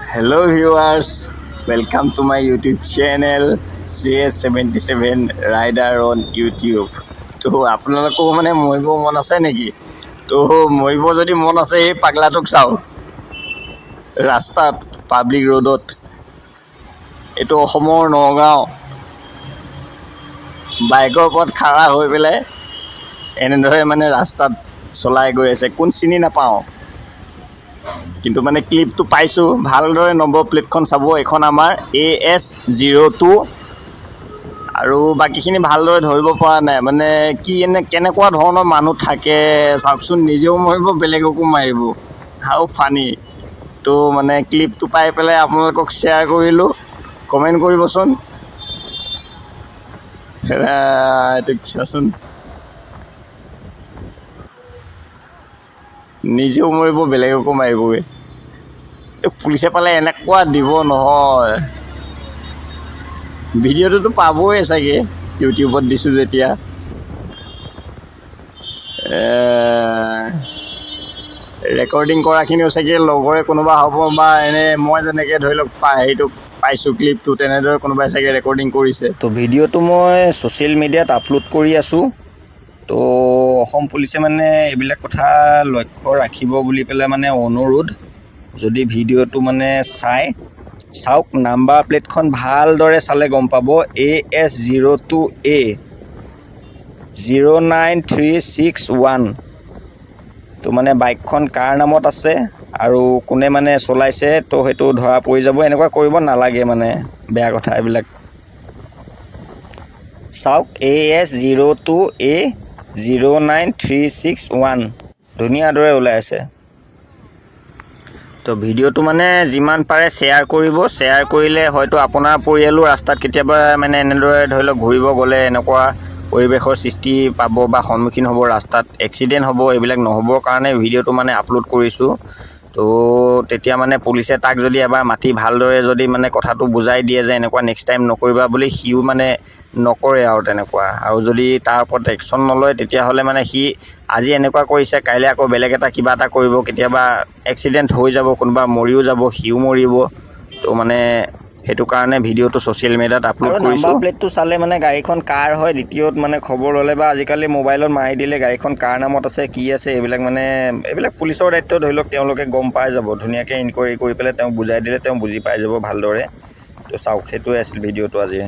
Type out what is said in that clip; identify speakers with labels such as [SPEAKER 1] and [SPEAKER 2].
[SPEAKER 1] Hello viewers, welcome to my YouTube channel CS77 Rider on YouTube. তো আপোনালোকো মানে মৰিব মন আছে নেকি? তো মৰিব যদি মন আছে এই পাগলাটোক চাওক ৰাস্তাত পাব্লিক ৰোডত এটো অসমৰ নগাঁও বাইকৰ ওপৰত খাৰা হৈ পেলাই এনেদৰে মানে ৰাস্তাত চলাই গৈ আছে কোন চিনি নাপাওঁ কিন্তু মানে ক্লিপটো পাইছোঁ ভালদৰে নম্বৰ প্লেটখন চাব এখন আমাৰ AS02 আৰু বাকিখিনি ভালদৰে ধৰিব পৰা নাই মানে কি কেনেকুৱা ধৰণৰ মানুহ থাকে চাওকচোন নিজেও মৰিব বেলেগকো মাৰিব হাউ ফানি তো মানে ক্লিপটো পাই পেলাই আপোনালোকক শ্বেয়াৰ কৰিলোঁ কমেণ্ট কৰিবচোন এইটো চাচোন নিজেও মৰিব বেলেগকো মাৰিবগৈ পুলিচে পালে এনেকুৱা দিব নহয় ভিডিঅ'টোতো পাবই চাগে ইউটিউবত দিছোঁ যেতিয়া ৰেকৰ্ডিং কৰাখিনিও চাগে লগৰে কোনোবা হ'ব বা এনে মই যেনেকৈ ধৰি লওক হেৰিটো পাইছোঁ ক্লিপটো তেনেদৰে কোনোবাই চাগে ৰেকৰ্ডিং কৰিছে তো ভিডিঅ'টো মই ছ'চিয়েল মিডিয়াত আপলোড কৰি আছোঁ তো অসম পুলিচে মানে এইবিলাক কথা লক্ষ্য ৰাখিব বুলি পেলাই মানে অনুৰোধ যদি ভিডিঅ'টো মানে চাওক নাম্বাৰ প্লেটখন ভালদৰে চালে গম পাব AS02A 09361 তো মানে বাইকখন কাৰ নামত আছে আৰু কোনে মানে চলাইছে তো সেইটো ধৰা পৰি যাব এনেকুৱা কৰিব নালাগে মানে বেয়া কথা এইবিলাক চাওক AS02A 09361 ধুনীয়া দৰে ওলাই আছে তো ভিডিঅ'টো মানে যিমান পাৰে শ্বেয়াৰ কৰিব শ্বেয়াৰ কৰিলে হয়তো আপোনাৰ পৰিয়ালো ৰাস্তাত কেতিয়াবা মানে এনেদৰে ধৰি লওক ঘূৰিব গ'লে এনেকুৱা পৰিৱেশৰ সৃষ্টি পাব বা সন্মুখীন হ'ব ৰাস্তাত এক্সিডেণ্ট হ'ব এইবিলাক নহ'বৰ কাৰণে ভিডিঅ'টো মানে আপলোড কৰিছোঁ তো তেতিয়া মানে পুলিচে তাক যদি এবাৰ মাতি ভালদৰে যদি মানে কথাটো বুজাই দিয়ে যে এনেকুৱা নেক্সট টাইম নকৰিবা বুলি সিও মানে নকৰে আৰু তেনেকুৱা আৰু যদি তাৰ ওপৰত একশ্যন নলয় তেতিয়াহ'লে মানে সি আজি এনেকুৱা কৰিছে কাইলৈ আকৌ বেলেগ এটা কিবা এটা কৰিব কেতিয়াবা এক্সিডেণ্ট হৈ যাব কোনোবা মৰিও যাব সিও মৰিব তো মানে সেইটো কাৰণে ভিডিঅ'টো ছ'চিয়েল মিডিয়াত আপলোড কৰিছোঁ নাম্বাৰ প্লেটটো চালে মানে গাড়ীখন কাৰ হয় দ্বিতীয়ত মানে খবৰ ল'লে বা আজিকালি মোবাইলত মাৰি দিলে গাড়ীখন কাৰ নামত আছে কি আছে এইবিলাক পুলিচৰ দায়িত্ব ধৰি লওক তেওঁলোকে গম পাই যাব ধুনীয়াকৈ ইনকুৱাৰী কৰি পেলাই তেওঁ বুজাই দিলে তেওঁ বুজি পাই যাব ভালদৰে তো চাওক সেইটোৱে আছিল ভিডিঅ'টো আজি